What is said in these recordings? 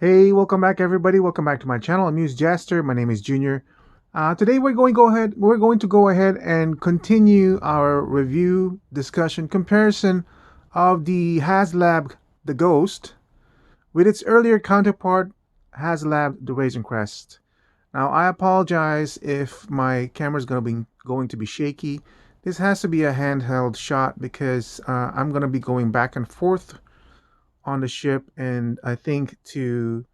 Hey, welcome back, everybody. Welcome back to my channel. I'm Muse Jaster. My name is Junior. Today we're going to go ahead and continue our review, discussion, comparison of the Haslab the Ghost with its earlier counterpart, Haslab the Razorcrest. Now, I apologize if my camera is going to be shaky. This has to be a handheld shot because I'm going to be going back and forth on the ship, and I think to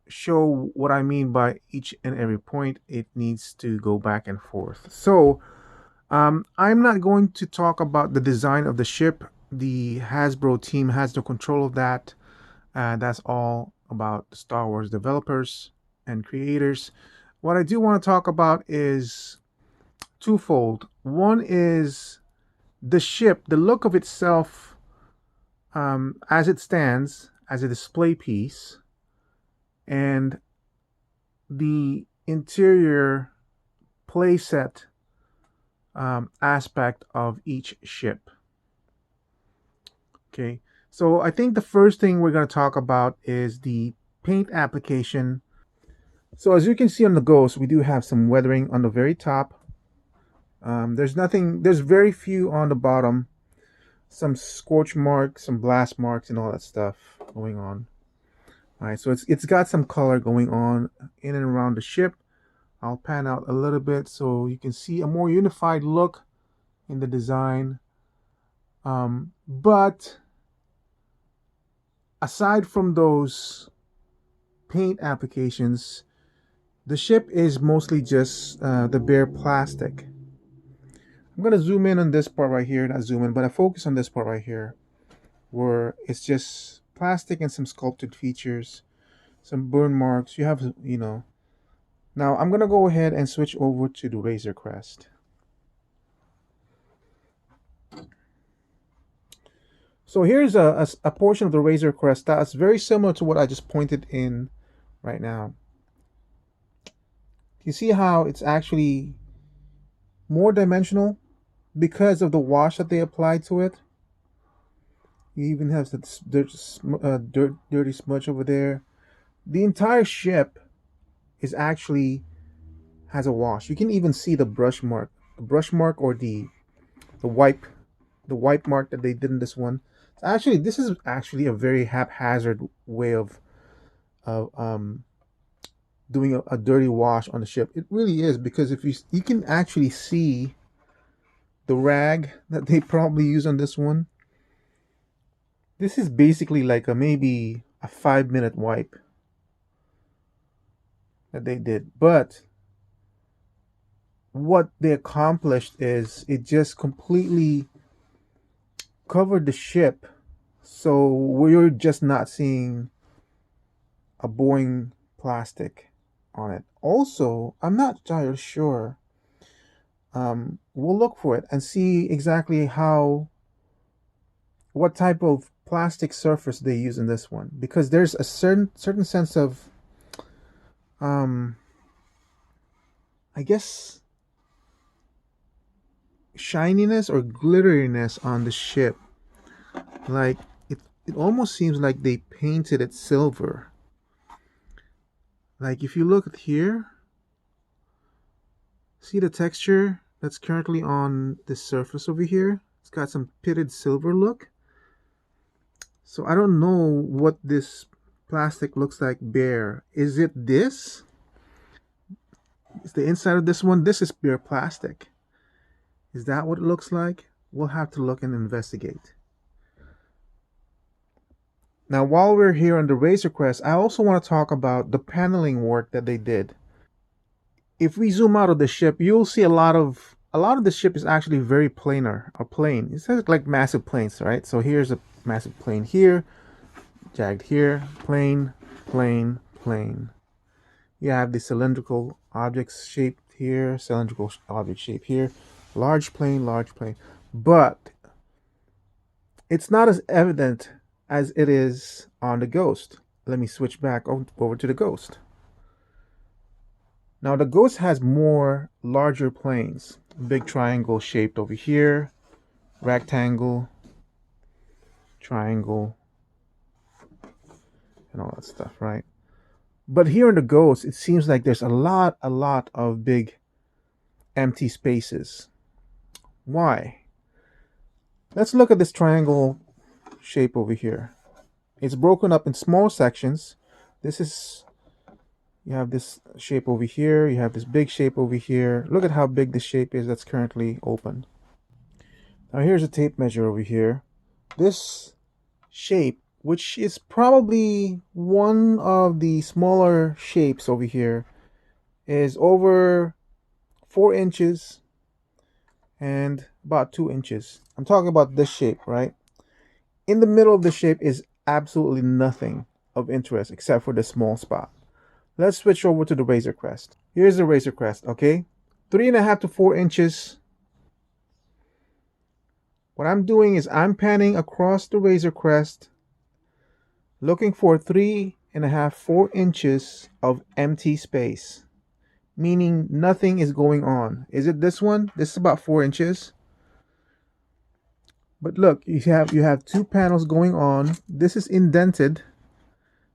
show what I mean by each and every point, it needs to go back and forth. So, I'm not going to talk about the design of the ship. The Hasbro team has no control of that. That's all about the Star Wars developers and creators. What I do want to talk about is twofold. One is the ship, the look of itself, as it stands as a display piece, and the interior playset aspect of each ship. Okay, so I think the first thing we're going to talk about is the paint application. So as you can see on the Ghost, we do have some weathering on the very top. There's very few on the bottom. Some scorch marks, some blast marks, and all that stuff going on. All right, so it's got some color going on in and around the ship. I'll pan out a little bit so you can see a more unified look in the design. But aside from those paint applications, the ship is mostly just the bare plastic. I'm going to zoom in on this part right here, not zoom in, but I focus on this part right here, where it's just plastic and some sculpted features, some burn marks. You have, Now I'm going to go ahead and switch over to the Razorcrest. So here's a portion of the Razorcrest that's very similar to what I just pointed in right now. You see how it's actually more dimensional because of the wash that they applied to it. You even have the dirty smudge over there. The entire ship is actually has a wash. You can even see the brush mark or the wipe, the wipe mark that they did in this one. So actually, this is actually a very haphazard way of doing a dirty wash on the ship. It really is, because if you can actually see the rag that they probably use on this one. This is basically like maybe a 5-minute wipe that they did. But what they accomplished is it just completely covered the ship, so we're just not seeing a boring plastic on it. Also, I'm not entirely sure. We'll look for it and see exactly what type of plastic surface they use in this one, because there's a certain sense of I guess shininess or glitteriness on the ship. Like it almost seems like they painted it silver. Like if you look at here, see the texture that's currently on the surface over here? It's got some pitted silver look. So I don't know what this plastic looks like bare. Is it this? Is the inside of this one? This is bare plastic. Is that what it looks like? We'll have to look and investigate. Now, while we're here on the Razorcrest, I also want to talk about the paneling work that they did. If we zoom out of the ship, you'll see a lot of the ship is actually very planar or plain. It says like massive planes, right? So here's a massive plane here, jagged here, plane, plane, plane. You have the cylindrical objects shaped here, cylindrical object shape here, large plane, large plane. But it's not as evident as it is on the Ghost. Let me switch back over to the Ghost. Now the Ghost has more larger planes. Big triangle shaped over here, rectangle, triangle, and all that stuff, right? But here in the Ghost, it seems like there's a lot of big empty spaces. Why? Let's look at this triangle shape over here. It's broken up in small sections. This is, you have this shape over here, you have this big shape over here. Look at how big this shape is that's currently open. Now here's a tape measure over here. This shape, which is probably one of the smaller shapes over here, is over 4 inches and about 2 inches. I'm talking about this shape, right? In the middle of the shape is absolutely nothing of interest except for the small spot. Let's switch over to the Razorcrest. Here's the Razorcrest, okay? 3.5 to 4 inches. What I'm doing is I'm panning across the Razorcrest, looking for 3.5, 4 inches of empty space, meaning nothing is going on. Is it this one? This is about 4 inches. But look, you have 2 panels going on. This is indented.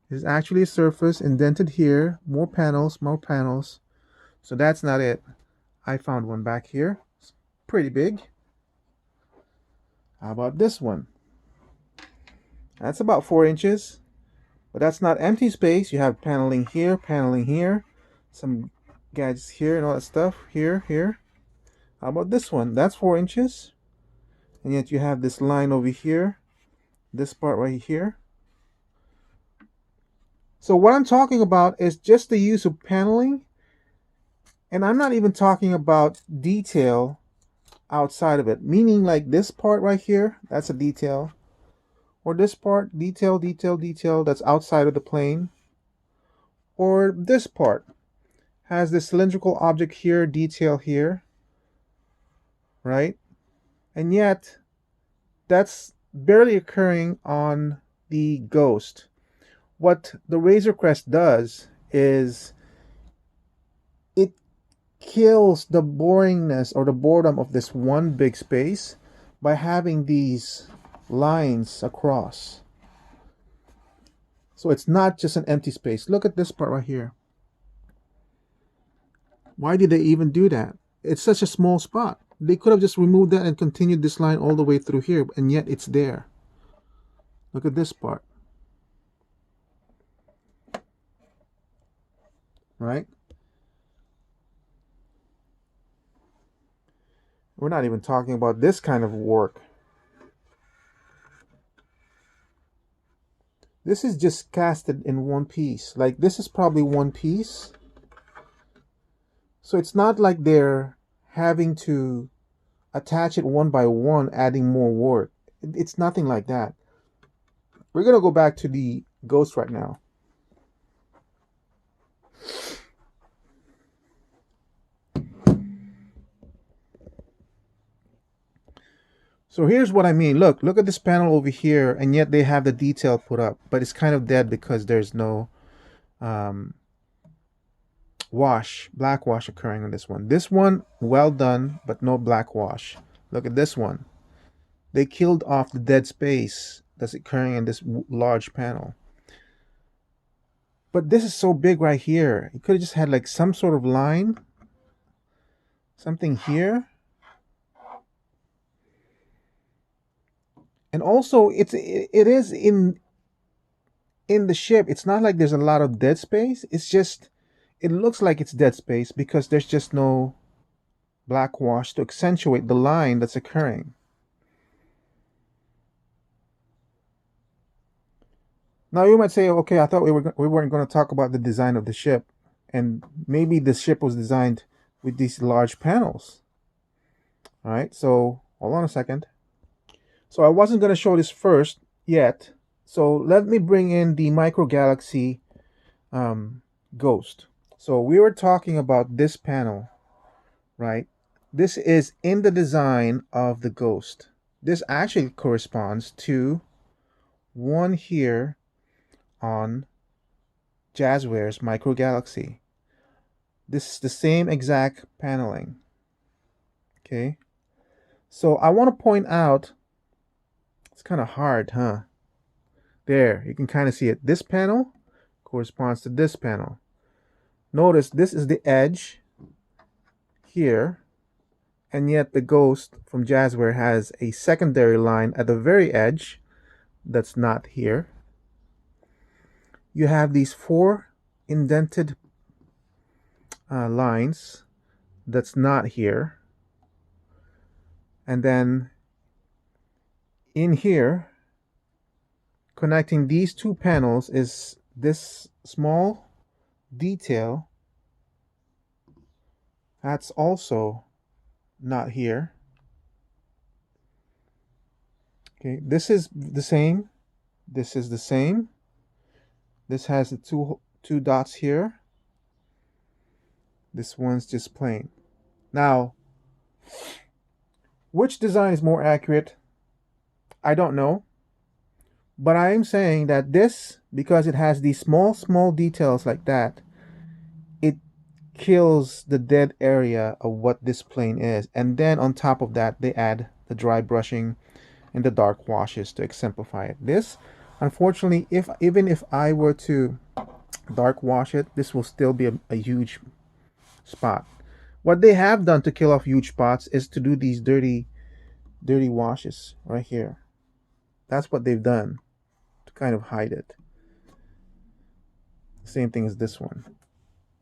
This is actually a surface indented here. More panels, more panels. So that's not it. I found one back here. It's pretty big. How about this one? That's about 4 inches. But that's not empty space. You have paneling here, some gadgets here and all that stuff. Here. How about this one? That's 4 inches. And yet you have this line over here. This part right here. So what I'm talking about is just the use of paneling. And I'm not even talking about detail outside of it. Meaning like this part right here, that's a detail. Or this part, detail, that's outside of the plane. Or this part has this cylindrical object here, detail here. Right? And yet, that's barely occurring on the Ghost. What the Razorcrest does is it kills the boringness or the boredom of this one big space by having these lines across. So it's not just an empty space. Look at this part right here. Why did they even do that? It's such a small spot. They could have just removed that and continued this line all the way through here, and yet it's there. Look at this part. Right? We're not even talking about this kind of work. This is just casted in one piece. Like this is probably one piece. So it's not like they're having to attach it one by one, adding more work. It's nothing like that. We're going to go back to the Ghost right now. So here's what I mean. Look at this panel over here, and yet they have the detail put up, but it's kind of dead because there's no black wash occurring on this one. This one, well done, but no black wash. Look at this one. They killed off the dead space that's occurring in this large panel. But this is so big right here. You could have just had like some sort of line, something here. And also, it is in the ship. It's not like there's a lot of dead space. It's just, it looks like it's dead space because there's just no black wash to accentuate the line that's occurring. Now you might say, okay, I thought we weren't going to talk about the design of the ship, and maybe the ship was designed with these large panels. All right, so hold on a second. So I wasn't going to show this first yet. So let me bring in the Micro Galaxy Ghost. So we were talking about this panel, right? This is in the design of the Ghost. This actually corresponds to one here on Jazzware's Micro Galaxy. This is the same exact paneling. Okay. So I want to point out, it's kind of hard, huh? There, you can kind of see it. This panel corresponds to this panel. Notice this is the edge here, and yet the Ghost from Jazzware has a secondary line at the very edge that's not here. You have these four indented lines that's not here. And then in here, connecting these two panels is this small detail that's also not here. Okay, this is the same. This is the same. This has the two dots here. This one's just plain. Now, which design is more accurate? I don't know. But I am saying that this, because it has these small details like that, it kills the dead area of what this plane is. And then on top of that, they add the dry brushing and the dark washes to exemplify it. This, unfortunately, even if I were to dark wash it, this will still be a huge spot. What they have done to kill off huge spots is to do these dirty washes right here. That's what they've done to kind of hide it. Same thing as this one.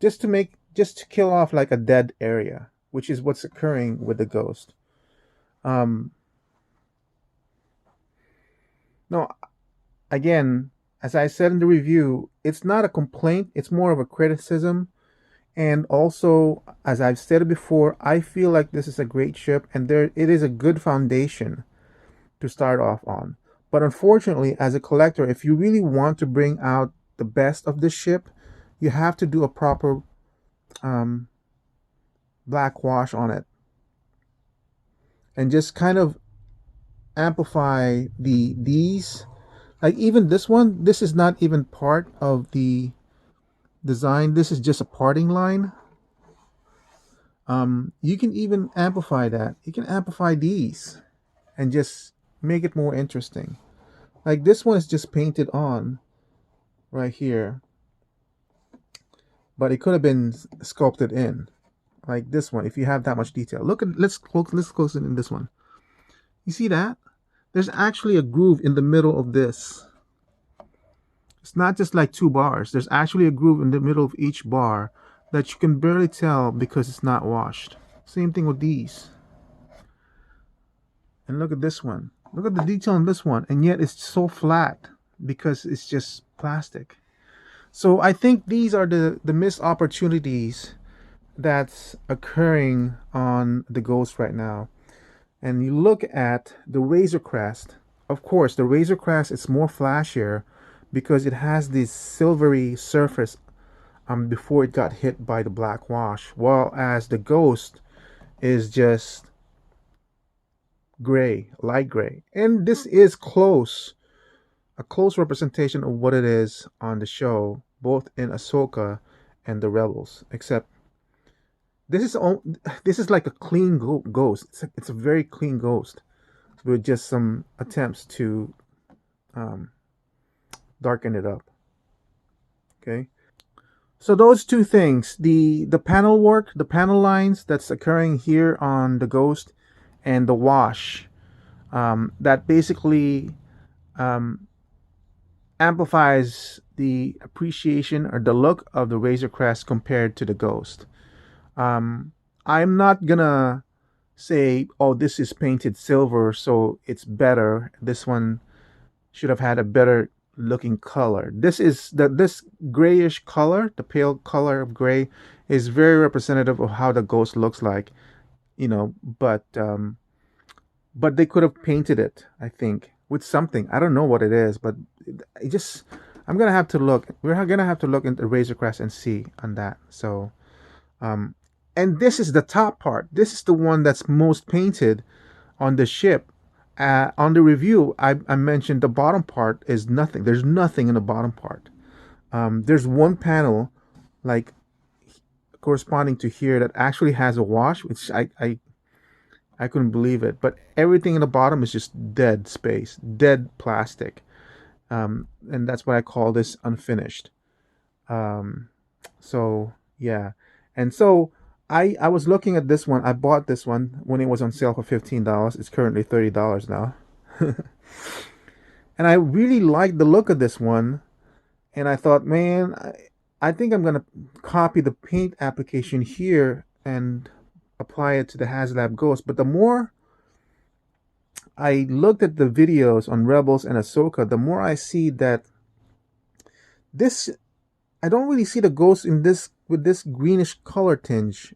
Just to kill off like a dead area, which is what's occurring with the Ghost. No, again, as I said in the review, it's not a complaint, it's more of a criticism. And also, as I've said before, I feel like this is a great ship and it is a good foundation to start off on. But unfortunately, as a collector, if you really want to bring out the best of this ship, you have to do a proper black wash on it. And just kind of amplify these. Like even this one, this is not even part of the design. This is just a parting line. You can even amplify that. You can amplify these and just make it more interesting. Like this one is just painted on right here, but it could have been sculpted in. Like this one, if you have that much detail. Look at let's close it in this one. You see that? There's actually a groove in the middle of this. It's not just like two bars. There's actually a groove in the middle of each bar that you can barely tell because it's not washed. Same thing with these. And look at this one. Look at the detail on this one. And yet it's so flat because it's just plastic. So I think these are the missed opportunities that's occurring on the Ghost right now. And you look at the Razorcrest. Of course, the Razorcrest is more flashier because it has this silvery surface before it got hit by the black wash, while as the Ghost is just gray, light gray. And this is a close representation of what it is on the show, both in Ahsoka and the Rebels, except this is like a clean Ghost. It's a very clean Ghost with just some attempts to darken it up. Okay, so those two things, the panel work, the panel lines that's occurring here on the Ghost, and the wash, that basically amplifies the appreciation or the look of the Razorcrest compared to the Ghost. I'm not gonna say, oh, this is painted silver, so it's better. This one should have had a better looking color. This grayish color, the pale color of gray, is very representative of how the Ghost looks like, but they could have painted it, I think, with something. I don't know what it is, but it just, I'm gonna have to look. We're gonna have to look into Razorcrest and see on that. So and this is the top part. This is the one that's most painted on the ship. On the review, I mentioned the bottom part is nothing. There's nothing in the bottom part. There's one panel, like corresponding to here, that actually has a wash, which I couldn't believe it. But everything in the bottom is just dead space, dead plastic, and that's what I call this unfinished. Um, so yeah, and so I was looking at this one. I bought this one when it was on sale for $15. It's currently $30 now, and I really liked the look of this one. And I thought, man, I think I'm gonna copy the paint application here and apply it to the Haslab Ghost. But the more I looked at the videos on Rebels and Ahsoka, the more I see that this I don't really see the ghost in this with this greenish color tinge.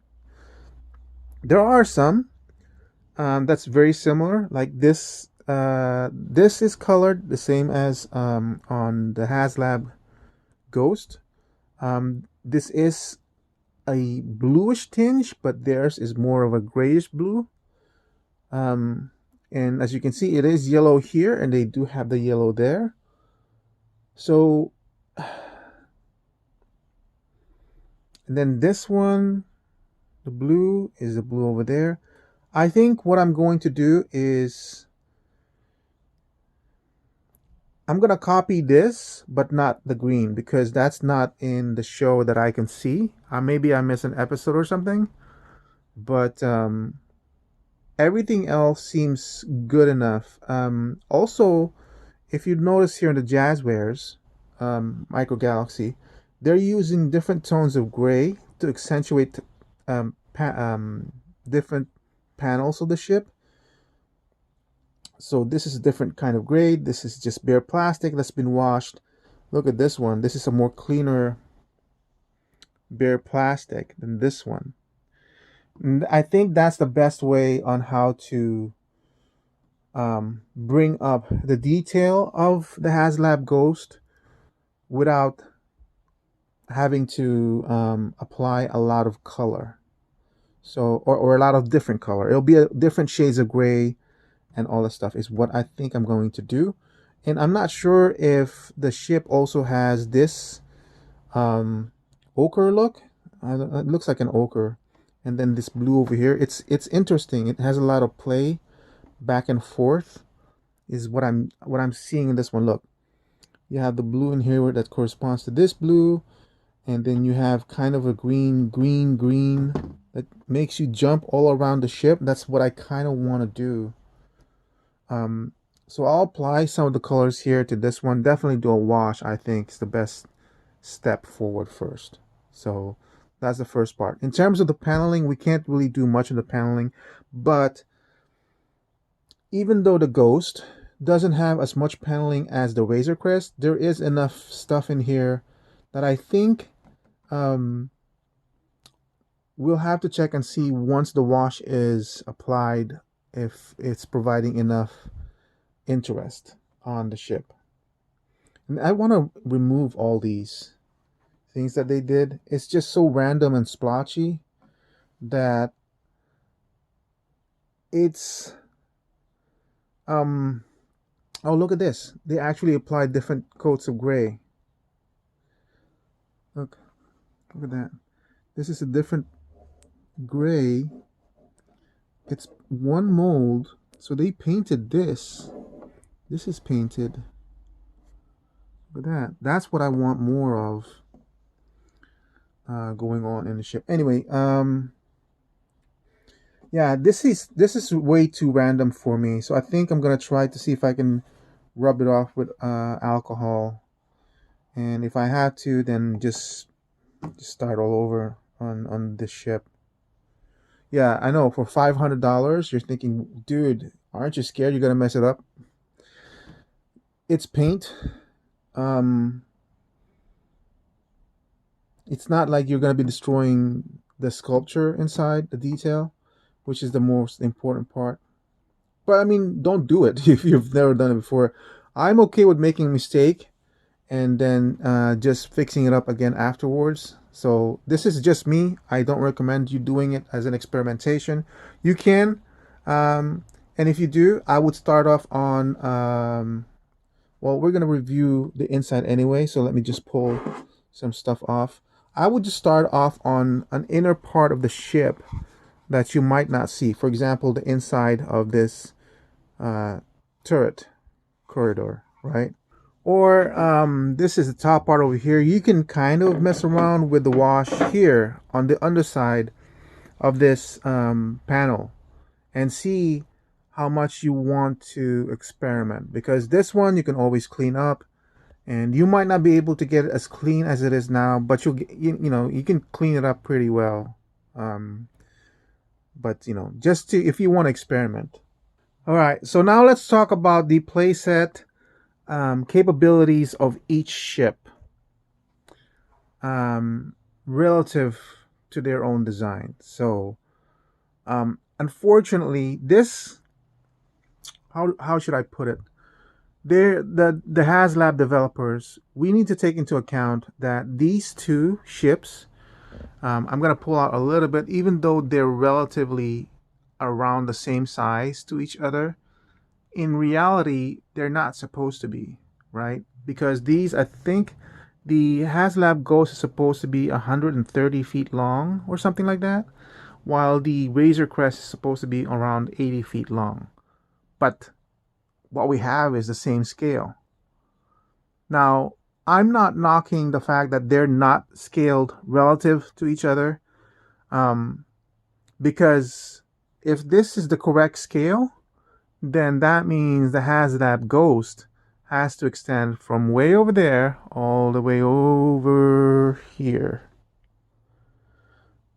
There are some that's very similar, like this. This is colored the same as on the Haslab Ghost. This is a bluish tinge, but theirs is more of a grayish blue. Um, and as you can see, it is yellow here, and they do have the yellow there. So, and then this one, the blue is the blue over there. I think what I'm going to do is I'm gonna copy this, but not the green because that's not in the show that I can see. Maybe I missed an episode or something, but everything else seems good enough. Also, if you notice here in the Jazzwares Micro Galaxy, they're using different tones of gray to accentuate different panels of the ship. So this is a different kind of gray. This is just bare plastic that's been washed. Look at this one. This is a more cleaner bare plastic than this one. And I think that's the best way on how to bring up the detail of the Haslab Ghost without having to apply a lot of color. So, or a lot of different color. It'll be different shades of gray and all that stuff is what I think I'm going to do. And I'm not sure if the ship also has this ochre look. It looks like an ochre. And then this blue over here. It's interesting. It has a lot of play back and forth is what I'm seeing in this one. Look, you have the blue in here that corresponds to this blue, and then you have kind of a green that makes you jump all around the ship. That's what I kind of want to do. So I'll apply some of the colors here to this one. Definitely do a wash. I think is the best step forward first. So that's the first part. In terms of the paneling, we can't really do much of the paneling, but even though the Ghost doesn't have as much paneling as the Razorcrest, there is enough stuff in here that I think we'll have to check and see once the wash is applied if it's providing enough interest on the ship. And I want to remove all these things that they did. It's just so random and splotchy that it's oh, look at this. They actually applied different coats of gray. Look at that. This is a different gray. It's one mold, so they painted this. This is painted. Look at that. That's what I want more of going on in the ship. Anyway, yeah, this is way too random for me. So I think I'm gonna try to see if I can rub it off with alcohol, and if I have to, then just start all over on this ship. Yeah, I know. For $500, you're thinking, dude, aren't you scared you're gonna mess it up? It's paint. Um, it's not like you're gonna be destroying the sculpture inside the detail, which is the most important part. But I mean, don't do it if you've never done it before. I'm okay with making a mistake and then just fixing it up again afterwards. So this is just me. I don't recommend you doing it as an experimentation. You can, and if you do, I would start off on. Well, we're gonna review the inside anyway, so let me just pull some stuff off. I would just start off on an inner part of the ship that you might not see. For example, the inside of this turret corridor, right? Or this is the top part over here. You can kind of mess around with the wash here on the underside of this panel and see how much you want to experiment, because this one you can always clean up, and you might not be able to get it as clean as it is now, but you know, you can clean it up pretty well. um, but you know, just to, if you want to experiment. All right, so now let's talk about the playset capabilities of each ship, um, relative to their own design. So unfortunately, this, how should I put it? They're the Haslab developers. We need to take into account that these two ships, I'm gonna pull out a little bit, even though they're relatively around the same size to each other. In reality, they're not supposed to be, right? Because these, I think, the Haslab Ghost is supposed to be 130 feet long or something like that, while the Razorcrest is supposed to be around 80 feet long. But what we have is the same scale. Now, I'm not knocking the fact that they're not scaled relative to each other, um, because if this is the correct scale, then that means the Haslab Ghost has to extend from way over there all the way over here.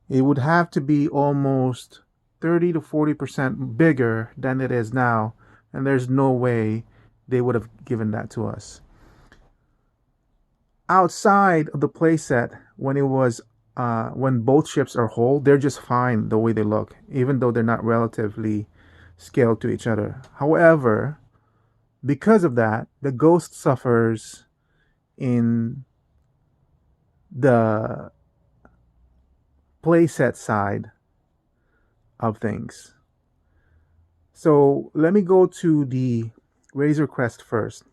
It would have to be almost 30 to 40% bigger than it is now, and there's no way they would have given that to us. Outside of the playset, when it was when both ships are whole, they're just fine the way they look, even though they're not relatively scaled to each other. However, because of that, the Ghost suffers in the playset side of things. So let me go to the Razorcrest first.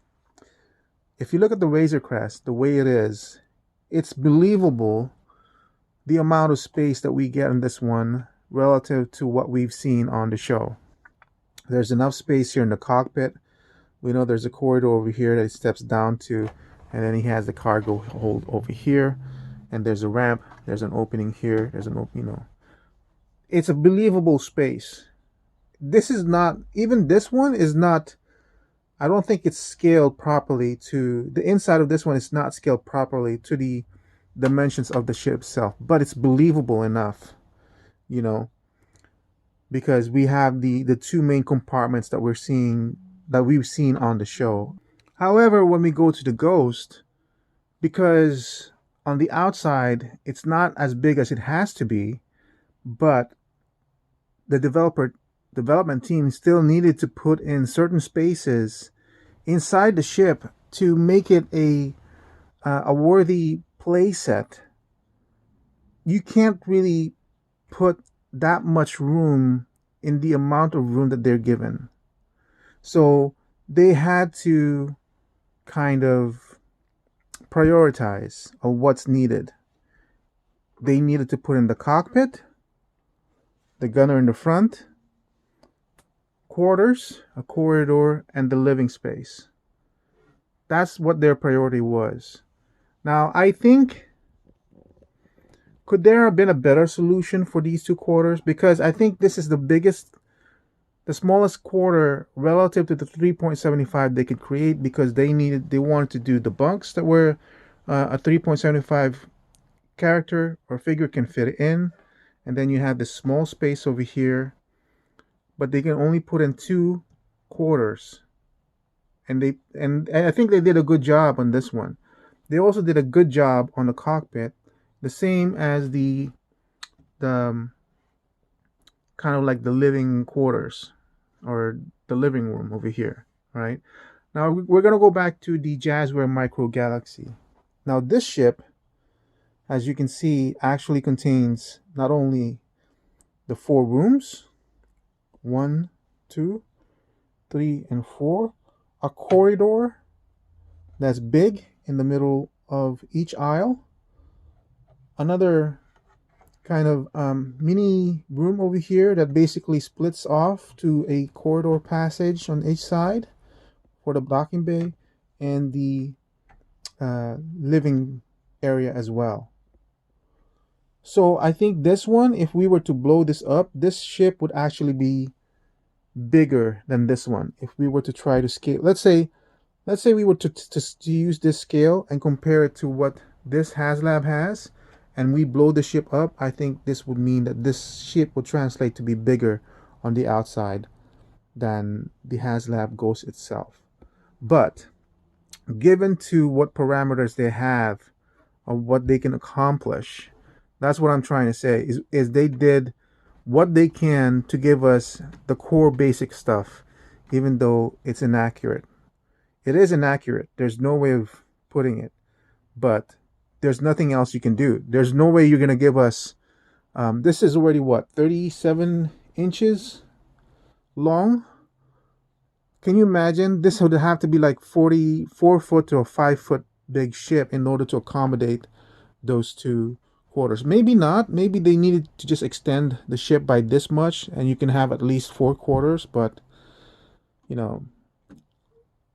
If you look at the Razorcrest, the way it is, it's believable the amount of space that we get in this one relative to what we've seen on the show. There's enough space here in the cockpit. We know there's a corridor over here that he steps down to, and then he has the cargo hold over here, and there's a ramp, there's an opening here, there's an opening, you know. It's a believable space. This is not, even this one is not, I don't think it's scaled properly to, the inside of this one is not scaled properly to the dimensions of the ship itself, but it's believable enough, you know, because we have the two main compartments that we've seen on the show. However, when we go to the Ghost, because on the outside it's not as big as it has to be, but the development team still needed to put in certain spaces inside the ship to make it a worthy playset. You can't really put that much room in the amount of room that they're given. So they had to kind of prioritize on what's needed. They needed to put in the cockpit, the gunner in the front, quarters, a corridor, and the living space. That's what their priority was. Now, I think, could there have been a better solution for these two quarters? Because I think this is the smallest quarter relative to the 3.75 they could create, because they wanted to do the bunks that were a 3.75 character or figure can fit in, and then you have this small space over here, but they can only put in two quarters, and I think they did a good job on this one. They also did a good job on the cockpit, the same as the kind of like the living quarters or the living room over here, right? Now we're gonna go back to the Jazzware Micro Galaxy. Now this ship, as you can see, actually contains not only the 4 rooms, 1, 2, 3, and 4, a corridor that's big in the middle of each aisle, another kind of mini room over here that basically splits off to a corridor passage on each side for the docking bay, and the living area as well. So I think this one, if we were to blow this up, this ship would actually be bigger than this one. If we were to try to scale, let's say we were to use this scale and compare it to what this Haslab has, and we blow the ship up, I think this would mean that this ship would translate to be bigger on the outside than the Haslab Ghost itself. But given to what parameters they have of what they can accomplish, that's what I'm trying to say, is they did what they can to give us the core basic stuff, even though it's inaccurate. It is inaccurate. There's no way of putting it, but there's nothing else you can do. There's no way you're going to give us, this is already what, 37 inches long? Can you imagine? This would have to be like 44 foot to a 5 foot big ship in order to accommodate those two quarters. Maybe not. Maybe they needed to just extend the ship by this much and you can have at least 4 quarters. But, you know,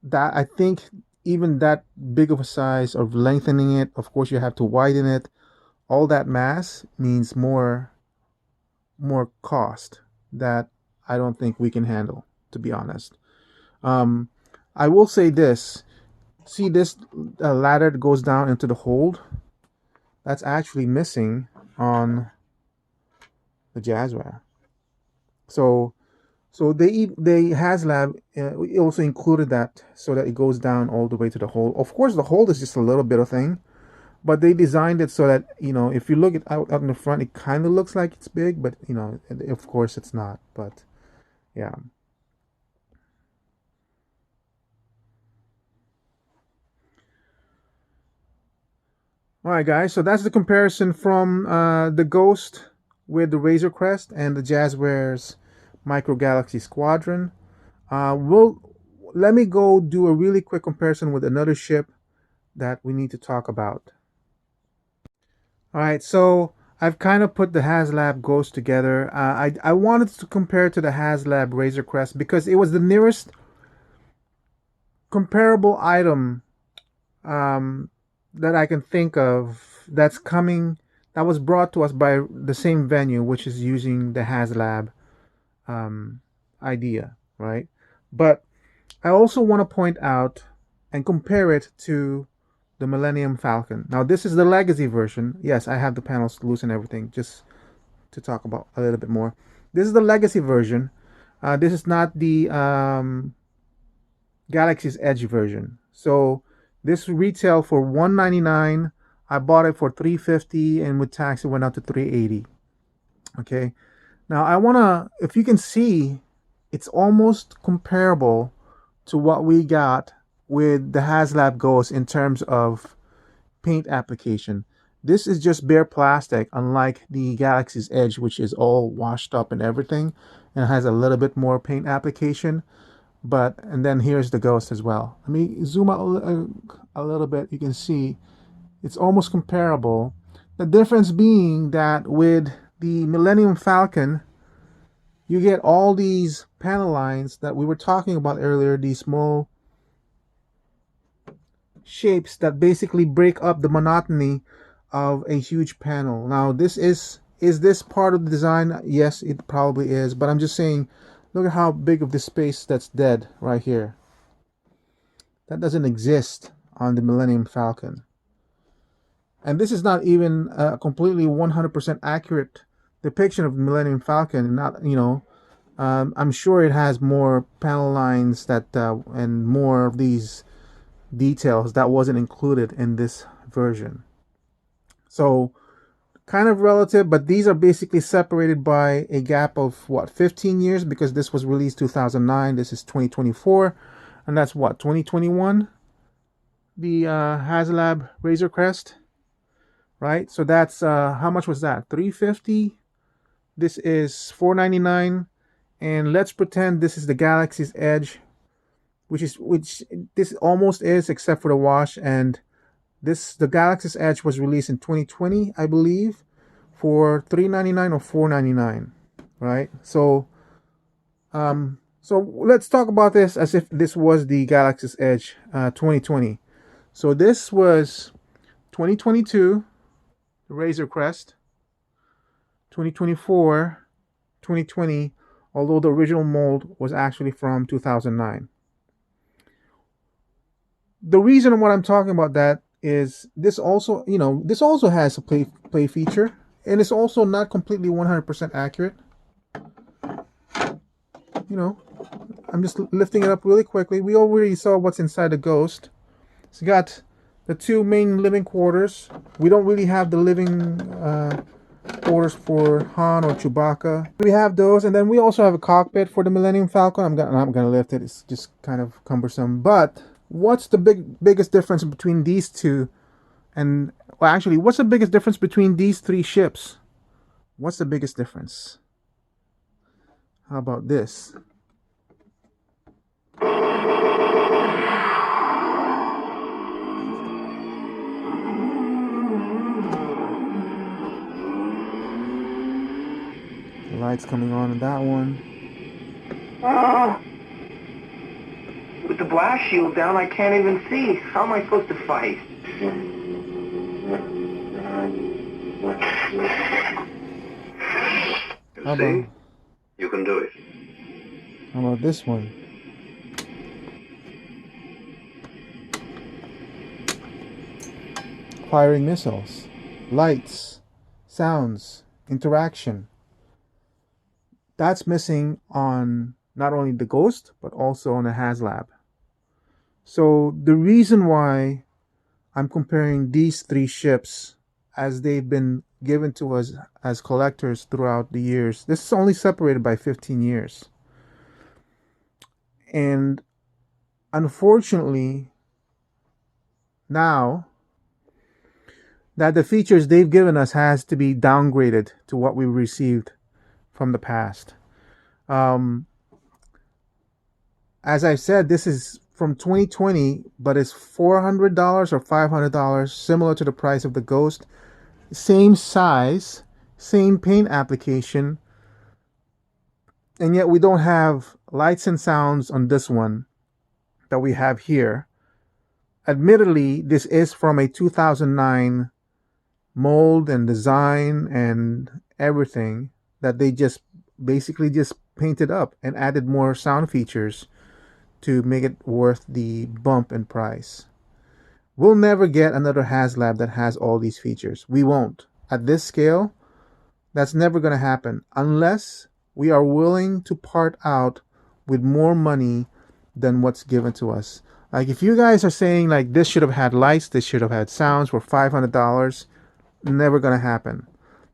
that I think even that big of a size of lengthening it, of course, you have to widen it. All that mass means more cost that I don't think we can handle, to be honest. Um, I will say this. See this ladder that goes down into the hold? That's actually missing on the Jazzware. So they Haslab also included that so that it goes down all the way to the hold. Of course, the hold is just a little bit of thing, but they designed it so that, you know, if you look at out in the front, it kind of looks like it's big, but you know, of course it's not. But yeah. All right, guys. So that's the comparison from the Ghost with the Razorcrest and the Jazzwares Micro Galaxy Squadron. We'll Let me go do a really quick comparison with another ship that we need to talk about. All right, so I've kind of put the Haslab Ghost together. I wanted to compare it to the Haslab Razorcrest because it was the nearest comparable item that I can think of that's coming, that was brought to us by the same venue, which is using the Haslab idea, right? But I also want to point out and compare it to the Millennium Falcon. Now, this is the legacy version. Yes, I have the panels loose and everything, just to talk about a little bit more. This is the legacy version. This is not the Galaxy's Edge version. So this retail for $199. I bought it for $350, and with tax it went out to $380. Okay. Now I wanna, if you can see, it's almost comparable to what we got with the Haslab Ghost in terms of paint application. This is just bare plastic, unlike the Galaxy's Edge, which is all washed up and everything, and has a little bit more paint application. But, and then here's the Ghost as well. Let me zoom out a little bit. You can see it's almost comparable. The difference being that with the Millennium Falcon, you get all these panel lines that we were talking about earlier, these small shapes that basically break up the monotony of a huge panel. Now, this is this part of the design? Yes, it probably is, but I'm just saying, look at how big of the space that's dead right here. That doesn't exist on the Millennium Falcon. And this is not even a completely 100% accurate depiction of the Millennium Falcon. Not, you know, I'm sure it has more panel lines that and more of these details that wasn't included in this version. So kind of relative, but these are basically separated by a gap of what, 15 years, because this was released 2009, this is 2024, and that's what, 2021, the Haslab Razorcrest, right? So that's how much was that? 350. This is 499, and let's pretend this is the Galaxy's Edge, which this almost is, except for the wash. And the Galaxy's Edge was released in 2020, I believe, for $399 or $499, right? So So let's talk about this as if this was the Galaxy's Edge 2020. So this was 2022, the Razorcrest, 2024, 2020, although the original mold was actually from 2009. The reason what I'm talking about that is this also, this also has a play feature, and it's also not completely 100% accurate. You know, I'm just lifting it up really quickly. We already saw what's inside the Ghost. It's got the two main living quarters. We don't really have the living quarters for Han or Chewbacca. We have those, and then we also have a cockpit for the Millennium Falcon. I'm gonna lift it. It's just kind of cumbersome. But what's the biggest difference between these two? And well, actually, what's the biggest difference between these three ships? What's the biggest difference? How about this? The lights coming on in that one. With the blast shield down, I can't even see. How am I supposed to fight? How about, You can do it. how about this one? Firing missiles, lights, sounds, interaction. That's missing on not only the Ghost, but also on the Haslab. So the reason why I'm comparing these three ships as they've been given to us as collectors throughout the years, this is only separated by 15 years. And unfortunately, now that the features they've given us has to be downgraded to what we received from the past. As I said, this is from 2020, but it's $400 or $500, similar to the price of the Ghost. Same size, same paint application, and yet we don't have lights and sounds on this one that we have here. Admittedly, this is from a 2009 mold and design and everything that they just basically just painted up and added more sound features to make it worth the bump in price. We'll never get another Haslab that has all these features. We won't. At this scale, that's never going to happen unless we are willing to part out with more money than what's given to us. Like if you guys are saying like this should have had lights, this should have had sounds for $500, never going to happen.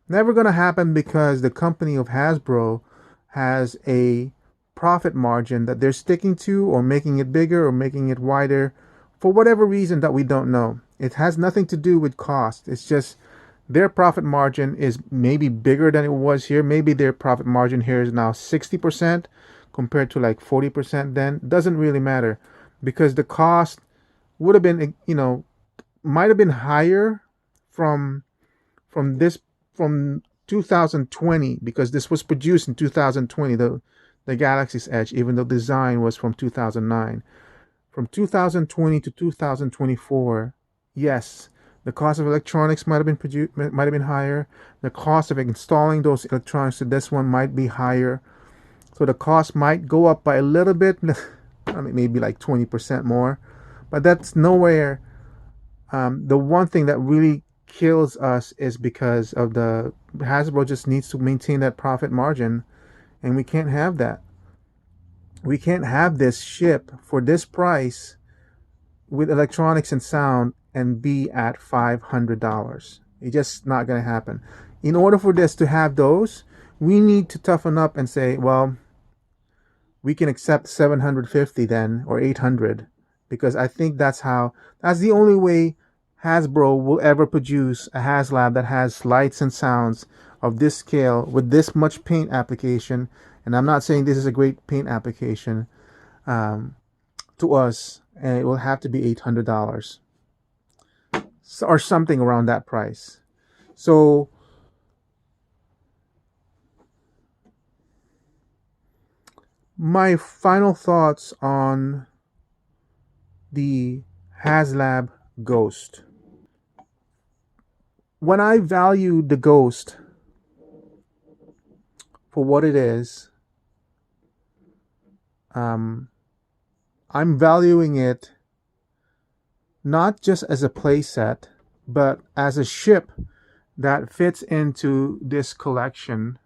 Never going to happen because the company of Hasbro has a profit margin that they're sticking to, or making it bigger or making it wider for whatever reason that we don't know. It has nothing to do with cost. It's just their profit margin is maybe bigger than it was here. Maybe their profit margin here is now 60% compared to like 40% then. Doesn't really matter because the cost would have been, might have been higher from this from 2020, because this was produced in 2020, the Galaxy's Edge, even though design was from 2009. From 2020 to 2024, yes, the cost of electronics might have been higher. The cost of installing those electronics to this one might be higher. So the cost might go up by a little bit, I mean, maybe like 20% more, but that's nowhere. The one thing that really kills us is because of the Hasbro just needs to maintain that profit margin, and we can't have that. We can't have this ship for this price with electronics and sound and be at $500. It's just not going to happen. In order for this to have those, we need to toughen up and say, well, we can accept 750 then, or 800, because I think that's the only way Hasbro will ever produce a Haslab that has lights and sounds of this scale with this much paint application. And I'm not saying this is a great paint application to us, and it will have to be $800 or something around that price. So My final thoughts on the Haslab Ghost. When I value the Ghost for what it is, um, I'm valuing it not just as a playset, but as a ship that fits into this collection,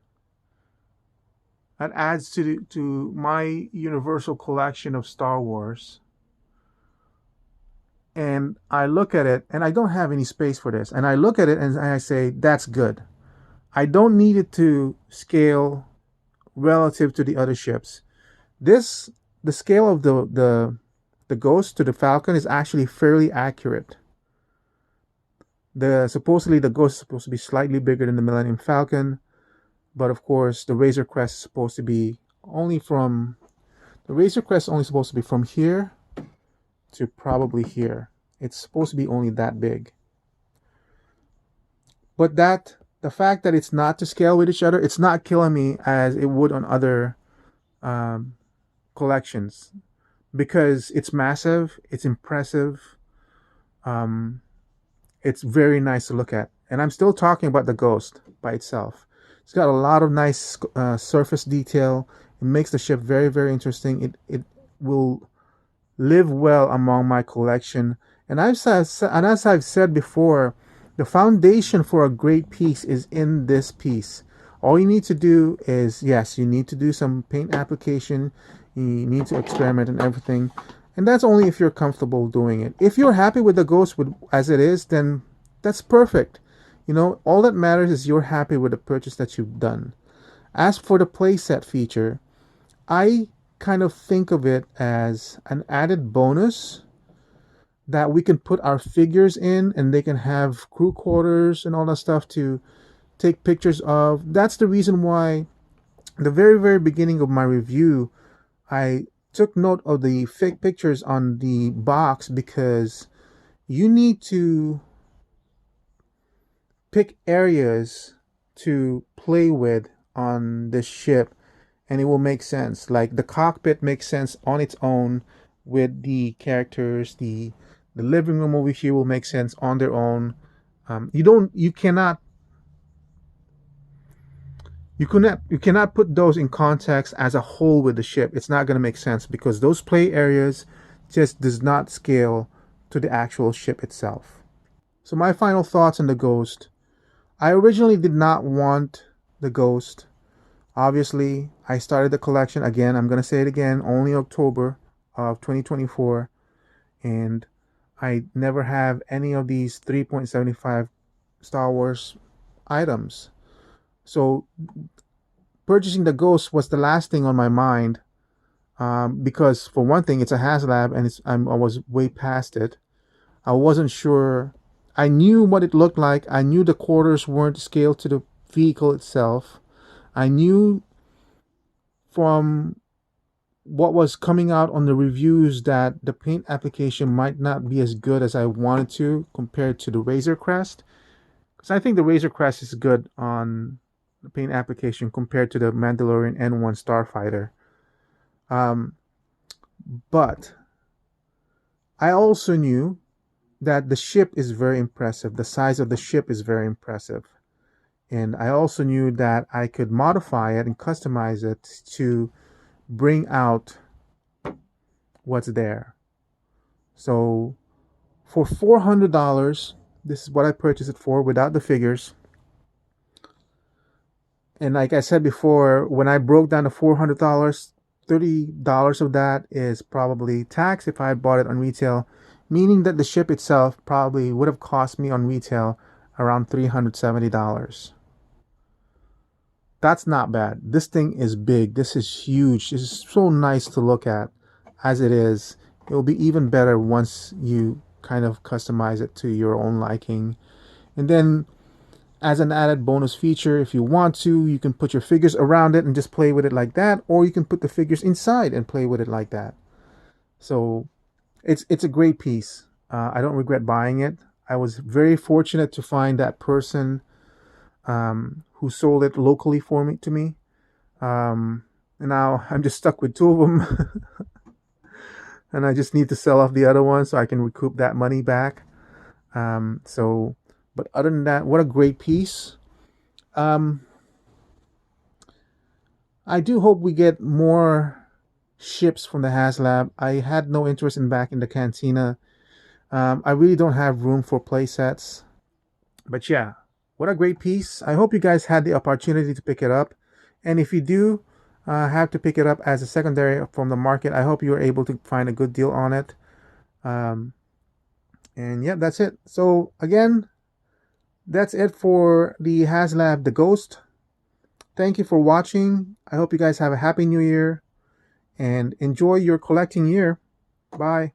that adds to my universal collection of Star Wars. And I look at it, and I don't have any space for this. And I look at it and I say, that's good. I don't need it to scale relative to the other ships. This the scale of the Ghost to the Falcon is actually fairly accurate. The supposedly the Ghost is supposed to be slightly bigger than the Millennium Falcon, but of course the Razorcrest is supposed to be only from the Razorcrest is only supposed to be from here to probably here. It's supposed to be only that big. But that the fact that it's not to scale with each other, it's not killing me as it would on other um, collections because it's massive, it's impressive, um, it's very nice to look at. And I'm still talking about the Ghost by itself. It's got a lot of nice surface detail. It makes the ship very, very interesting. It will live well among my collection. And as I've said before, the foundation for a great piece is in this piece. All you need to do is, yes, you need to do some paint application. You need to experiment and everything. And that's only if you're comfortable doing it. If you're happy with the Ghost as it is, then that's perfect. You know, all that matters is you're happy with the purchase that you've done. As for the playset feature, I kind of think of it as an added bonus that we can put our figures in and they can have crew quarters and all that stuff to take pictures of. That's the reason why the very, very beginning of my review, I took note of the fake pictures on the box because you need to pick areas to play with on this ship and it will make sense. Like the cockpit makes sense on its own with the characters. The living room over here will make sense on their own. You cannot you cannot put those in context as a whole with the ship. It's not going to make sense because those play areas just does not scale to the actual ship itself. So my final thoughts on the Ghost. I originally did not want the Ghost. Obviously, I started the collection again. I'm going to say it again, only October of 2024. And I never have any of these 3.75 Star Wars items. So purchasing the Ghost was the last thing on my mind because for one thing, it's a Haslab and I was way past it. I wasn't sure. I knew what it looked like. I knew the quarters weren't scaled to the vehicle itself. I knew from what was coming out on the reviews that the paint application might not be as good as I wanted to compared to the Razorcrest. Because I think the Razorcrest is good on the paint application compared to the Mandalorian N1 Starfighter. Um, but I also knew that the ship is very impressive. The size of the ship is very impressive. And I also knew that I could modify it and customize it to bring out what's there. So for $400, this is what I purchased it for without the figures. And like I said before, when I broke down the $400, $30 of that is probably tax if I had bought it on retail, meaning that the ship itself probably would have cost me on retail around $370. That's not bad. This thing is big. This is huge. This is so nice to look at as it is. It will be even better once you kind of customize it to your own liking. And then as an added bonus feature, if you want to, you can put your figures around it and just play with it like that, or you can put the figures inside and play with it like that. So it's a great piece. I don't regret buying it. I was very fortunate to find that person who sold it locally for me to me. And and now I'm just stuck with two of them. And I just need to sell off the other one so I can recoup that money back. So, but other than that, what a great piece. Um, I do hope we get more ships from the Haslab. I had no interest in back in the Cantina. I really don't have room for play sets. But yeah, what a great piece. I hope you guys had the opportunity to pick it up. And if you do have to pick it up as a secondary from the market, I hope you're able to find a good deal on it. Um, and yeah, that's it. So again, that's it for the Haslab the Ghost. Thank you for watching. I hope you guys have a happy new year and enjoy your collecting year. Bye.